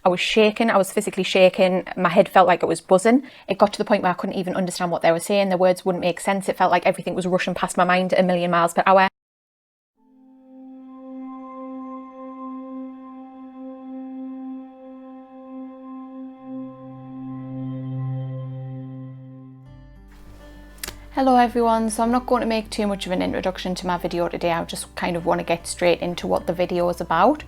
I was shaking, I was physically shaking, my head felt like it was buzzing. It got to the point where I couldn't even understand what they were saying, the words wouldn't make sense, it felt like everything was rushing past my mind at 1,000,000 miles per hour. Hello everyone, so I'm not going to make too much of an introduction to my video today. I just kind of want to get straight into what the video is about.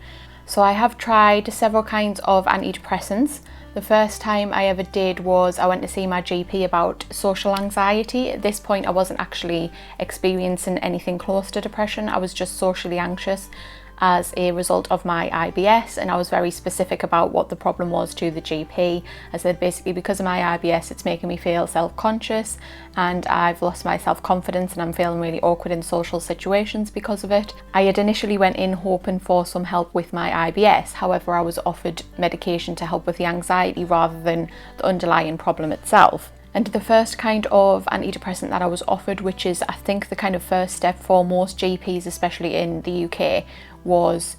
So I have tried several kinds of antidepressants. The first time I ever did was I went to see my GP about social anxiety. At this point I wasn't actually experiencing anything close to depression, I was just socially anxious as a result of my IBS, and I was very specific about what the problem was to the GP. I said basically because of my IBS it's making me feel self-conscious and I've lost my self-confidence and I'm feeling really awkward in social situations because of it. I had initially went in hoping for some help with my IBS, however I was offered medication to help with the anxiety rather than the underlying problem itself. And the first kind of antidepressant that I was offered, which is I think the kind of first step for most GPs, especially in the UK, was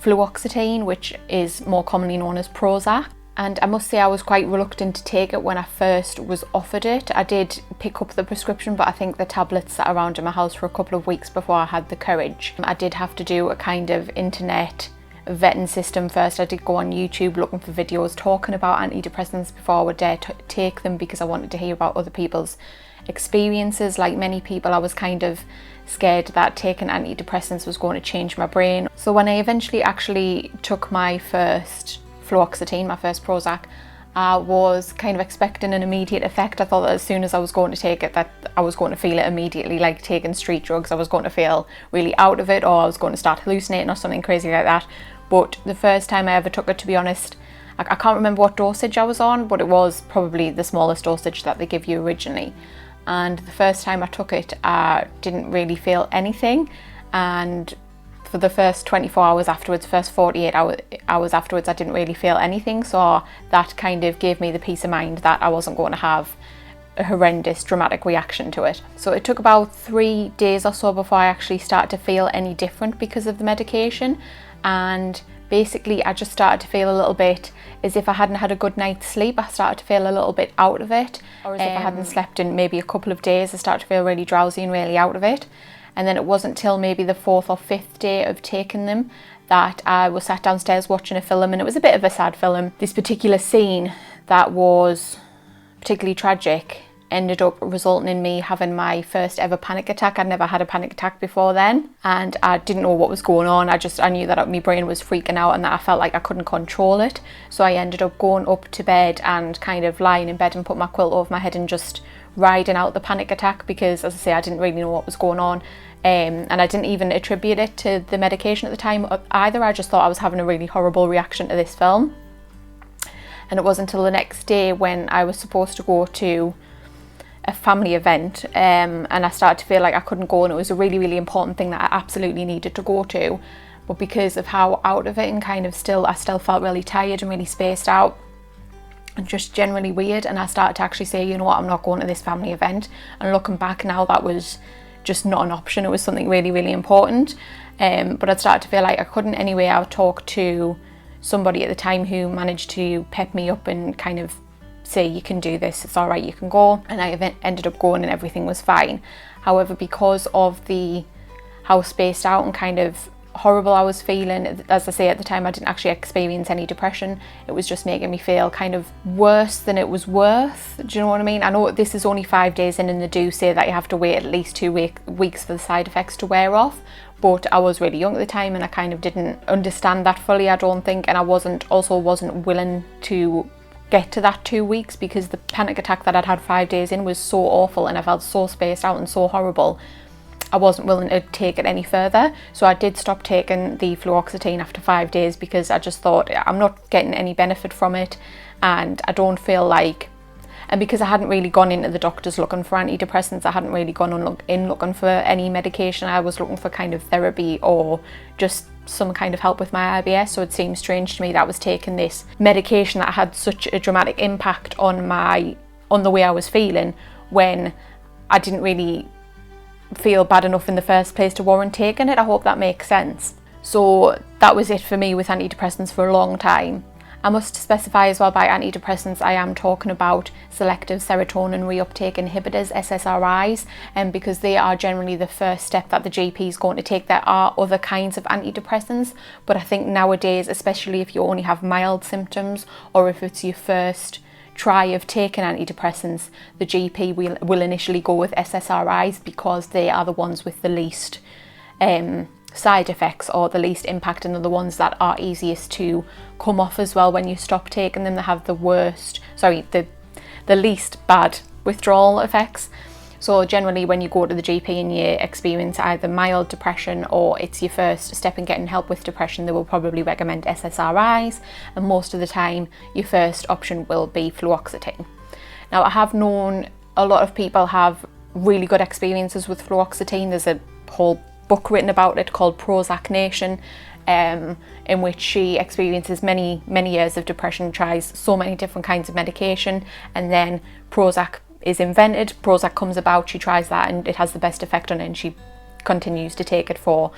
Fluoxetine, which is more commonly known as Prozac. And I must say I was quite reluctant to take it when I first was offered it. I did pick up the prescription, but I think the tablets sat around in my house for a couple of weeks before I had the courage. I did have to do a kind of internet vetting system first. I did go on YouTube looking for videos talking about antidepressants before I would dare take them, because I wanted to hear about other people's experiences. Like many people, I was kind of scared that taking antidepressants was going to change my brain. So when I eventually actually took my first Fluoxetine, my first Prozac, I was kind of expecting an immediate effect. I thought that as soon as I was going to take it that I was going to feel it immediately, like taking street drugs. I was going to feel really out of it, or I was going to start hallucinating or something crazy like that. But the first time I ever took it, to be honest, I can't remember what dosage I was on, but it was probably the smallest dosage that they give you originally. And the first time I took it, I didn't really feel anything. And for the first 24 hours afterwards, first 48 hours afterwards, I didn't really feel anything. So that kind of gave me the peace of mind that I wasn't going to have a horrendous dramatic reaction to it. So it took about 3 days or so before I actually started to feel any different because of the medication. And basically I just started to feel a little bit as if I hadn't had a good night's sleep. I started to feel a little bit out of it, or as if I hadn't slept in maybe a couple of days. I started to feel really drowsy and really out of it. And then it wasn't till maybe the 4th or 5th day of taking them that I was sat downstairs watching a film, and it was a bit of a sad film. This particular scene that was particularly tragic ended up resulting in me having my first ever panic attack. I'd never had a panic attack before then, and I didn't know what was going on. I knew that my brain was freaking out and that I felt like I couldn't control it. So I ended up going up to bed and kind of lying in bed and put my quilt over my head and just riding out the panic attack, because as I say, I didn't really know what was going on. And I didn't even attribute it to the medication at the time either. I just thought I was having a really horrible reaction to this film. And it wasn't until the next day when I was supposed to go to a family event, and I started to feel like I couldn't go, and it was a really, really important thing that I absolutely needed to go to. But because of how out of it and kind of I still felt really tired and really spaced out and just generally weird, and I started to actually say, you know what, I'm not going to this family event. And looking back now, that was just not an option. It was something really, really important. But I'd started to feel like I couldn't anyway. I would talk to somebody at the time who managed to pep me up and kind of say, you can do this, it's all right, you can go. And I ended up going and everything was fine. However, because of how spaced out and kind of horrible I was feeling, as I say, at the time I didn't actually experience any depression. It was just making me feel kind of worse than it was worth. Do you know what I mean? I know this is only 5 days in, and they do say that you have to wait at least 2 weeks for the side effects to wear off. But I was really young at the time and I kind of didn't understand that fully, I don't think. And I wasn't willing to get to that 2 weeks, because the panic attack that I'd had 5 days in was so awful and I felt so spaced out and so horrible. I wasn't willing to take it any further. So I did stop taking the Fluoxetine after 5 days, because I just thought I'm not getting any benefit from it, and I don't feel like, and because I hadn't really gone into the doctors looking for antidepressants, I hadn't really gone in looking for any medication. I was looking for kind of therapy or just some kind of help with my IBS. So it seemed strange to me that I was taking this medication that had such a dramatic impact on the way I was feeling, when I didn't really feel bad enough in the first place to warrant taking it. I hope that makes sense. So that was it for me with antidepressants for a long time. I must specify as well, by antidepressants I am talking about selective serotonin reuptake inhibitors, SSRIs, because they are generally the first step that the GP is going to take. There are other kinds of antidepressants, but I think nowadays, especially if you only have mild symptoms or if it's your first try of taking antidepressants, the GP will initially go with SSRIs because they are the ones with the least side effects or the least impact, and are the ones that are easiest to come off as well when you stop taking them. They have the least bad withdrawal effects. So generally when you go to the GP and you experience either mild depression or it's your first step in getting help with depression, they will probably recommend SSRIs, and most of the time your first option will be fluoxetine. Now, I have known a lot of people have really good experiences with fluoxetine. There's a whole book written about it called Prozac Nation, in which she experiences many years of depression, tries so many different kinds of medication, and then Prozac is invented, Prozac comes about, she tries that and it has the best effect on her, and she continues to take it for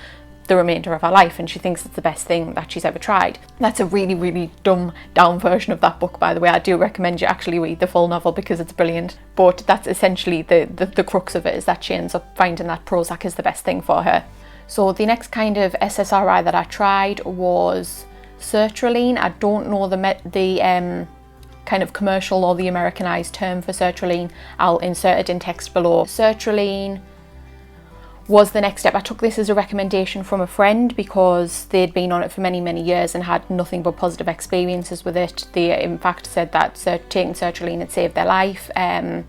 the remainder of her life, and she thinks it's the best thing that she's ever tried. That's a really dumbed down version of that book, by the way. I do recommend you actually read the full novel because it's brilliant, but that's essentially the crux of it, is that she ends up finding that Prozac is the best thing for her. So the next kind of SSRI that I tried was Sertraline. I don't know the kind of commercial or the Americanized term for sertraline. I'll insert it in text below. Sertraline was the next step. I took this as a recommendation from a friend because they'd been on it for many years and had nothing but positive experiences with it. They in fact said that taking sertraline had saved their life, and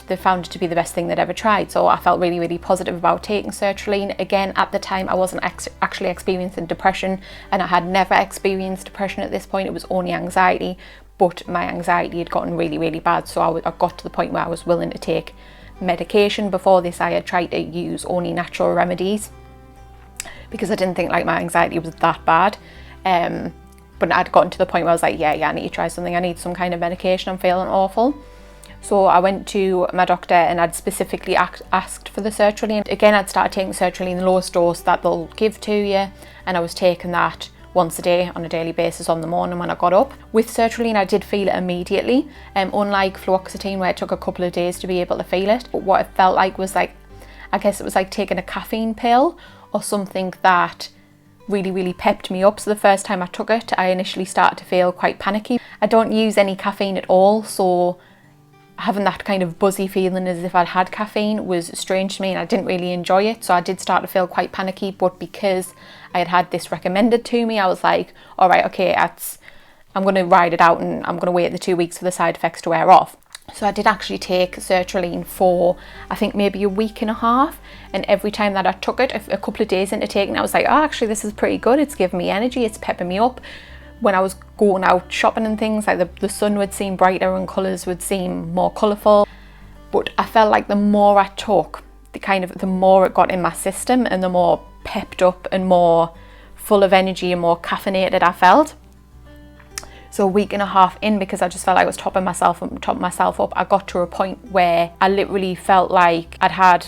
they found it to be the best thing they'd ever tried. So I felt really positive about taking sertraline. Again, at the time I wasn't actually experiencing depression, and I had never experienced depression at this point. It was only anxiety, but my anxiety had gotten really bad, so I got to the point where I was willing to take medication. Before this I had tried to use only natural remedies because I didn't think like my anxiety was that bad, but I'd gotten to the point where I was like, yeah, I need to try something. I need some kind of medication. I'm feeling awful. So I went to my doctor and I'd specifically asked for the sertraline. Again, I'd started taking sertraline, the lowest dose that they'll give to you, and I was taking that once a day on a daily basis on the morning when I got up. With sertraline I did feel it immediately, unlike fluoxetine where it took a couple of days to be able to feel it. But what it felt like was like, I guess it was like taking a caffeine pill or something that really pepped me up. So the first time I took it, I initially started to feel quite panicky. I don't use any caffeine at all, so having that kind of buzzy feeling as if I'd had caffeine was strange to me, and I didn't really enjoy it. So I did start to feel quite panicky, but because I had this recommended to me, I was like, all right, okay, I'm going to ride it out and I'm going to wait the 2 weeks for the side effects to wear off. So I did actually take sertraline for I think maybe a week and a half, and every time that I took it, a couple of days into taking it, I was like, oh, actually this is pretty good. It's giving me energy, it's pepping me up. When I was going out shopping and things, like the sun would seem brighter and colours would seem more colourful. But I felt like the more I took, the more it got in my system, and the more pepped up and more full of energy and more caffeinated I felt. So a week and a half in, because I just felt like I was topping myself up, I got to a point where I literally felt like I'd had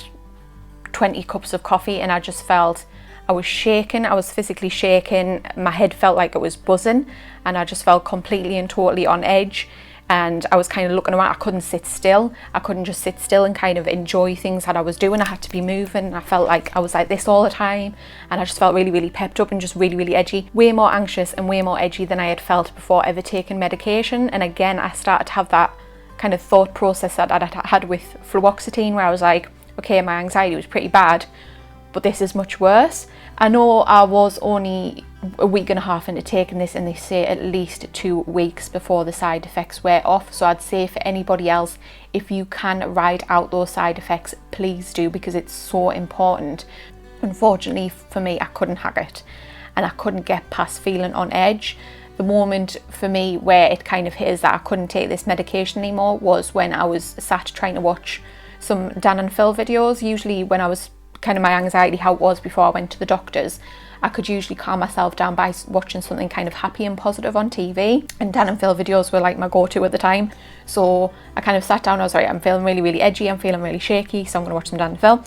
20 cups of coffee, and I just felt I was shaking. I was physically shaking. My head felt like it was buzzing, and I just felt completely and totally on edge. And I was kind of looking around. I couldn't sit still. I couldn't just sit still and kind of enjoy things that I was doing. I had to be moving. I felt like I was like this all the time, and I just felt really pepped up and just really edgy. Way more anxious and way more edgy than I had felt before ever taking medication. And again, I started to have that kind of thought process that I had with fluoxetine, where I was like, okay, my anxiety was pretty bad, but this is much worse. I know I was only a week and a half into taking this, and they say at least 2 weeks before the side effects wear off. So I'd say for anybody else, if you can ride out those side effects, please do, because it's so important. Unfortunately for me, I couldn't hack it, and I couldn't get past feeling on edge. The moment for me where it kind of hit is that I couldn't take this medication anymore was when I was sat trying to watch some Dan and Phil videos. Usually when I was kind of my anxiety, how it was before I went to the doctors, I could usually calm myself down by watching something kind of happy and positive on TV, and Dan and Phil videos were like my go-to at the time. So I kind of sat down, I was like, I'm feeling really edgy, I'm feeling really shaky, so I'm going to watch some Dan and Phil.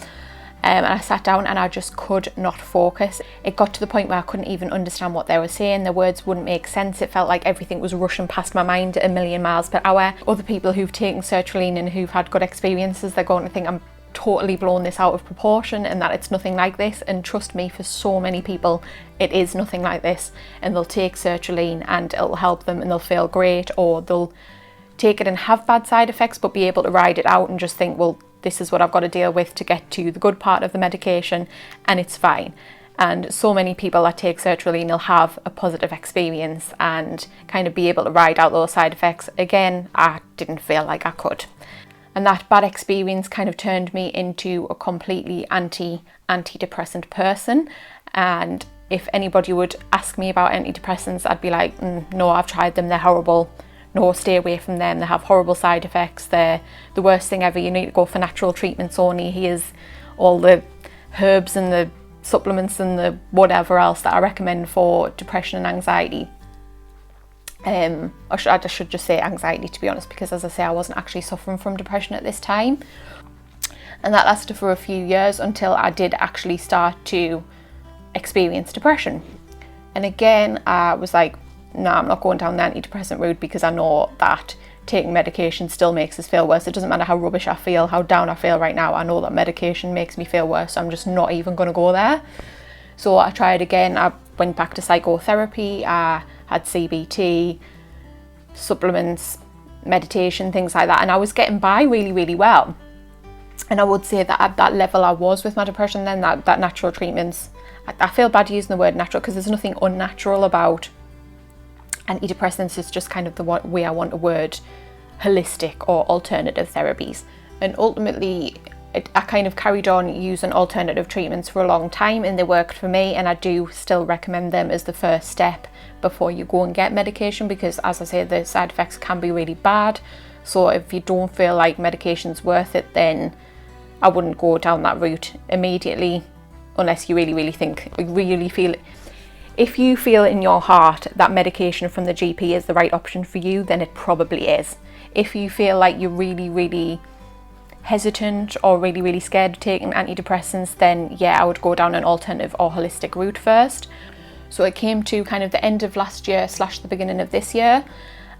And I sat down and I just could not focus. It got to the point where I couldn't even understand what they were saying. The words wouldn't make sense. It felt like everything was rushing past my mind at a million miles per hour. Other people who've taken sertraline and who've had good experiences, they're going to think I'm totally blown this out of proportion and that it's nothing like this. And trust me, for so many people, it is nothing like this. And they'll take sertraline and it'll help them and they'll feel great, or they'll take it and have bad side effects but be able to ride it out and just think, well, this is what I've got to deal with to get to the good part of the medication, and it's fine. And so many people that take sertraline will have a positive experience and kind of be able to ride out those side effects. Again, I didn't feel like I could. And that bad experience kind of turned me into a completely antidepressant person. And if anybody would ask me about antidepressants, I'd be like, no, I've tried them, they're horrible. No, stay away from them. They have horrible side effects. They're the worst thing ever. You need to go for natural treatments only. Here's all the herbs and the supplements and the whatever else that I recommend for depression and anxiety. I should just say anxiety, to be honest, because as I say, I wasn't actually suffering from depression at this time. And that lasted for a few years until I did actually start to experience depression. And again, I was like, no, I'm not going down the antidepressant route because I know that taking medication still makes us feel worse. It doesn't matter how rubbish I feel, how down I feel right now, I know that medication makes me feel worse, so I'm just not even going to go there. So I tried again. I went back to psychotherapy, I had CBT, supplements, meditation, things like that, and I was getting by really, really well. And I would say that at that level I was with my depression then, that natural treatments, I feel bad using the word natural because there's nothing unnatural about antidepressants. Is just kind of the way I want a word, holistic or alternative therapies. And ultimately I kind of carried on using alternative treatments for a long time and they worked for me, and I do still recommend them as the first step before you go and get medication, because as I say, the side effects can be really bad. So if you don't feel like medication's worth it, then I wouldn't go down that route immediately unless you really feel it. If you feel in your heart that medication from the GP is the right option for you, then it probably is. If you feel like you're really hesitant or really scared of taking antidepressants, then yeah, I would go down an alternative or holistic route first. So it came to kind of the end of last year / the beginning of this year,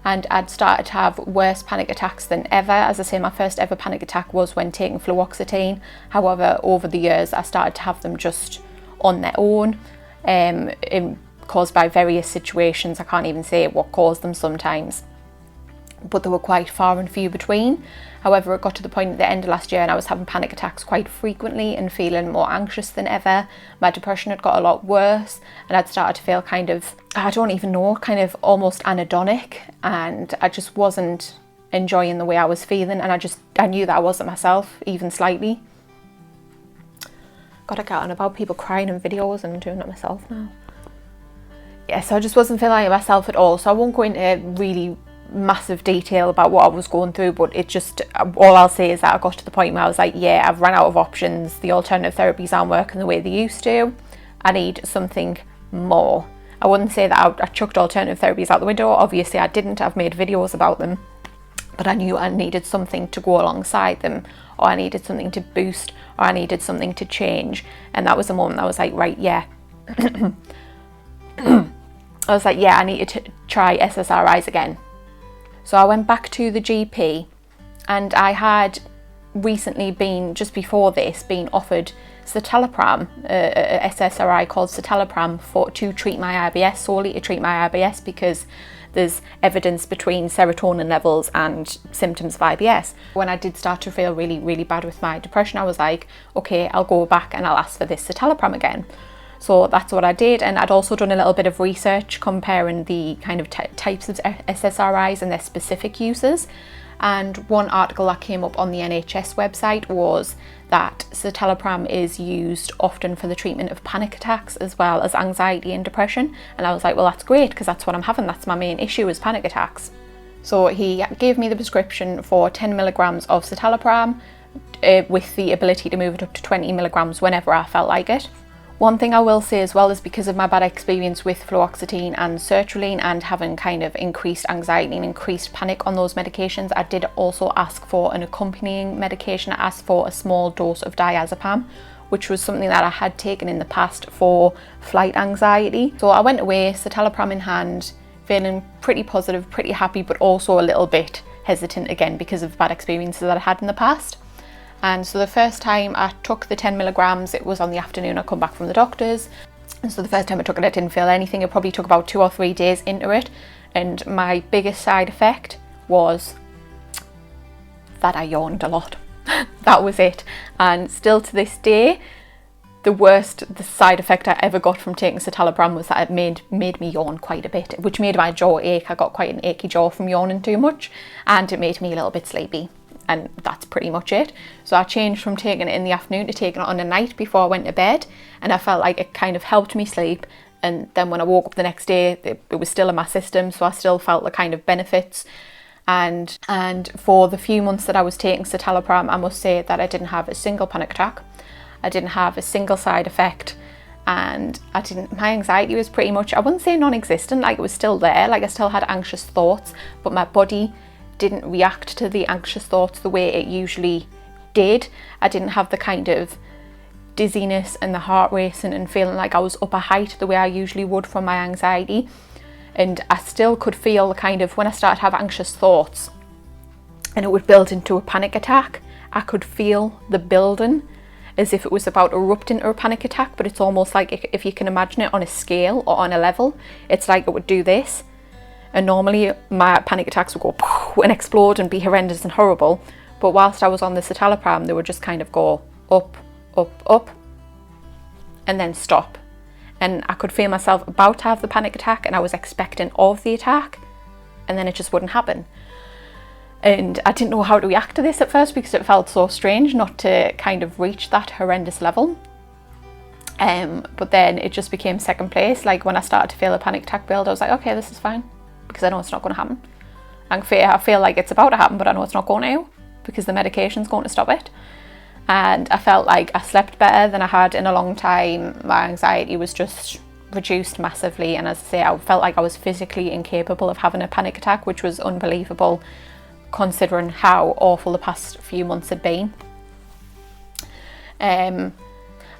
and I'd started to have worse panic attacks than ever. As I say, my first ever panic attack was when taking Fluoxetine. However, over the years I started to have them just on their own, caused by various situations. I can't even say what caused them sometimes, but they were quite far and few between. However, it got to the point at the end of last year and I was having panic attacks quite frequently and feeling more anxious than ever. My depression had got a lot worse and I'd started to feel kind of, I don't even know, kind of almost anhedonic, and I just wasn't enjoying the way I was feeling, and I knew that I wasn't myself, even slightly. Gotta get on about people crying in videos and doing it myself now. Yeah, so I just wasn't feeling like myself at all. So I won't go into really massive detail about what I was going through, but it just, all I'll say is that I got to the point where I was like, yeah, I've run out of options. The alternative therapies aren't working the way they used to. I need something more. I wouldn't say that I chucked alternative therapies out the window. Obviously I didn't. I've made videos about them, but I knew I needed something to go alongside them, or I needed something to boost, or I needed something to change. And that was the moment I was like, right, yeah. I was like, yeah, I need to try SSRIs again. So I went back to the GP, and I had recently just before this, been offered Citalopram, a SSRI called Citalopram to treat my IBS, solely to treat my IBS, because there's evidence between serotonin levels and symptoms of IBS. When I did start to feel really bad with my depression, I was like, okay, I'll go back and I'll ask for this Citalopram again. So that's what I did, and I'd also done a little bit of research comparing the kind of types of SSRIs and their specific uses. And one article that came up on the NHS website was that citalopram is used often for the treatment of panic attacks as well as anxiety and depression. And I was like, well, that's great, because that's what I'm having. That's my main issue, is panic attacks. So he gave me the prescription for 10 milligrams of citalopram with the ability to move it up to 20 milligrams whenever I felt like it. One thing I will say as well is, because of my bad experience with Fluoxetine and Sertraline and having kind of increased anxiety and increased panic on those medications, I did also ask for an accompanying medication. I asked for a small dose of diazepam, which was something that I had taken in the past for flight anxiety. So I went away, citalopram in hand, feeling pretty positive, pretty happy, but also a little bit hesitant again because of bad experiences that I had in the past. And so the first time I took the 10 milligrams, it was on the afternoon. I come back from the doctor's. And so the first time I took it, I didn't feel anything. It probably took about 2 or 3 days into it. And my biggest side effect was that I yawned a lot. That was it. And still to this day, the side effect I ever got from taking citalopram was that it made me yawn quite a bit, which made my jaw ache. I got quite an achy jaw from yawning too much, and it made me a little bit sleepy. And that's pretty much it. So I changed from taking it in the afternoon to taking it on the night before I went to bed, and I felt like it kind of helped me sleep. And then when I woke up the next day, it was still in my system, so I still felt the kind of benefits. And for the few months that I was taking citalopram, I must say that I didn't have a single panic attack. I didn't have a single side effect, and my anxiety was pretty much, I wouldn't say non-existent, like it was still there, like I still had anxious thoughts, but my body didn't react to the anxious thoughts the way it usually did. I didn't have the kind of dizziness and the heart racing and feeling like I was up a height the way I usually would from my anxiety. And I still could feel the kind of, when I started to have anxious thoughts and it would build into a panic attack, I could feel the building as if it was about to erupt into a panic attack. But it's almost like, if you can imagine it on a scale or on a level, it's like it would do this. And normally my panic attacks would go and explode and be horrendous and horrible. But whilst I was on the citalopram, they would just kind of go up, up, up, and then stop. And I could feel myself about to have the panic attack, and I was expectant of the attack, and then it just wouldn't happen. And I didn't know how to react to this at first because it felt so strange not to kind of reach that horrendous level. But then it just became second place. Like when I started to feel a panic attack build, I was like, okay, this is fine, because I know it's not going to happen. I feel like it's about to happen, but I know it's not going to, because the medication's going to stop it. And I felt like I slept better than I had in a long time. My anxiety was just reduced massively, and as I say, I felt like I was physically incapable of having a panic attack, which was unbelievable considering how awful the past few months had been. I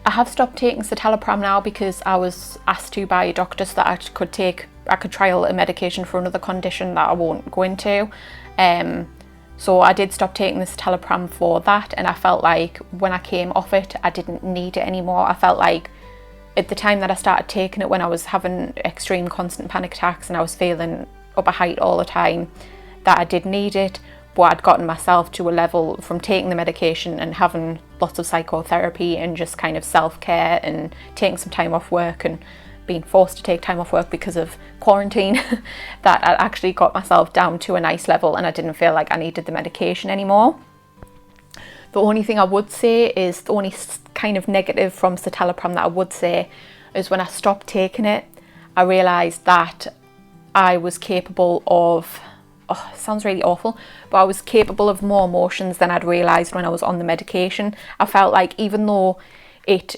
have stopped taking citalopram now because I was asked to by a doctor so that I could trial a medication for another condition that I won't go into. So I did stop taking the citalopram for that, and I felt like when I came off it, I didn't need it anymore. I felt like at the time that I started taking it, when I was having extreme constant panic attacks and I was feeling up a height all the time, that I did need it, but I'd gotten myself to a level from taking the medication and having lots of psychotherapy and just kind of self-care and taking some time off work and being forced to take time off work because of quarantine that I actually got myself down to a nice level, and I didn't feel like I needed the medication anymore. The only thing I would say is, the only kind of negative from citalopram that I would say is when I stopped taking it, I realised that I was capable of, it sounds really awful, but I was capable of more emotions than I'd realised when I was on the medication. I felt like even though it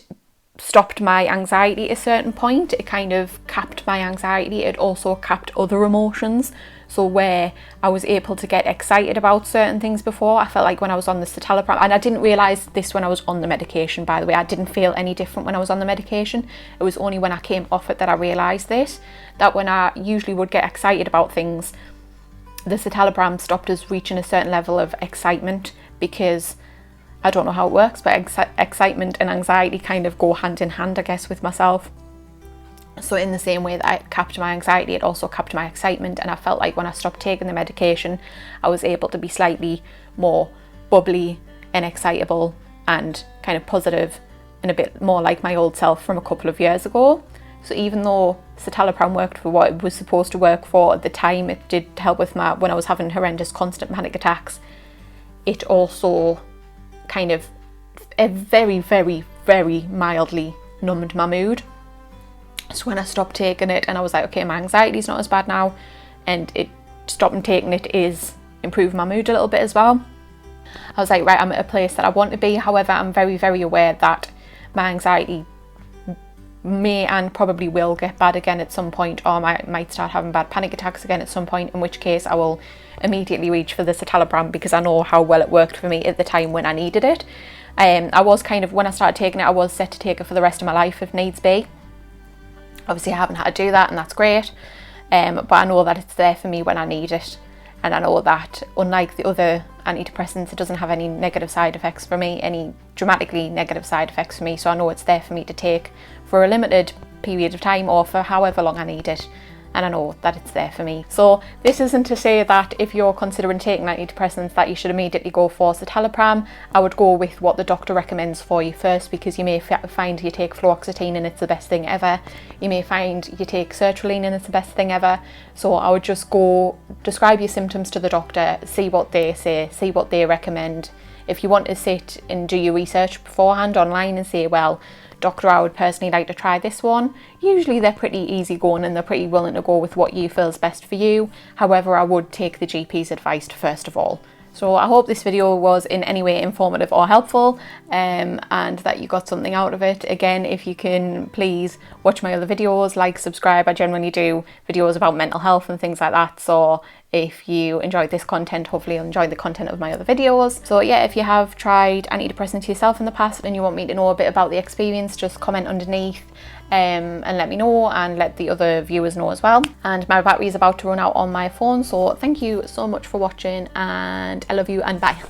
stopped my anxiety at a certain point, it kind of capped my anxiety, it also capped other emotions. So where I was able to get excited about certain things before, I felt like when I was on the citalopram, and I didn't realise this when I was on the medication, by the way, I didn't feel any different when I was on the medication. It was only when I came off it that I realised this, that when I usually would get excited about things, the citalopram stopped us reaching a certain level of excitement, because I don't know how it works, but excitement and anxiety kind of go hand in hand, I guess, with myself. So in the same way that it capped my anxiety, it also capped my excitement, and I felt like when I stopped taking the medication, I was able to be slightly more bubbly and excitable and kind of positive and a bit more like my old self from a couple of years ago. So even though citalopram worked for what it was supposed to work for at the time, it did help with when I was having horrendous constant panic attacks, it also kind of very, very, very mildly numbed my mood. So when I stopped taking it and I was like, okay, my anxiety's not as bad now, and stopping taking it is improving my mood a little bit as well. I was like, right, I'm at a place that I want to be. However, I'm very, very aware that my anxiety may and probably will get bad again at some point, or I might start having bad panic attacks again at some point, in which case I will immediately reach for the citalopram, because I know how well it worked for me at the time when I needed it. I was kind of, when I started taking it, I was set to take it for the rest of my life if needs be. Obviously I haven't had to do that, and that's great, but I know that it's there for me when I need it, and I know that unlike the other antidepressants, it doesn't have any negative side effects for me, any dramatically negative side effects for me, so I know it's there for me to take for a limited period of time or for however long I need it, and I know that it's there for me. So this isn't to say that if you're considering taking antidepressants that you should immediately go for citalopram. I would go with what the doctor recommends for you first, because you may find you take fluoxetine and it's the best thing ever. You may find you take sertraline and it's the best thing ever. So I would just go describe your symptoms to the doctor, see what they say, see what they recommend. If you want to sit and do your research beforehand online and say, well, doctor, I would personally like to try this one, usually they're pretty easygoing and they're pretty willing to go with what you feel is best for you. However, I would take the GP's advice first of all. So I hope this video was in any way informative or helpful, and that you got something out of it. Again, if you can please watch my other videos, like, subscribe. I generally do videos about mental health and things like that. So if you enjoyed this content, hopefully you'll enjoy the content of my other videos. So yeah, if you have tried antidepressants yourself in the past and you want me to know a bit about the experience, just comment underneath and let me know, and let the other viewers know as well. And my battery is about to run out on my phone, so thank you so much for watching, and I love you, and bye.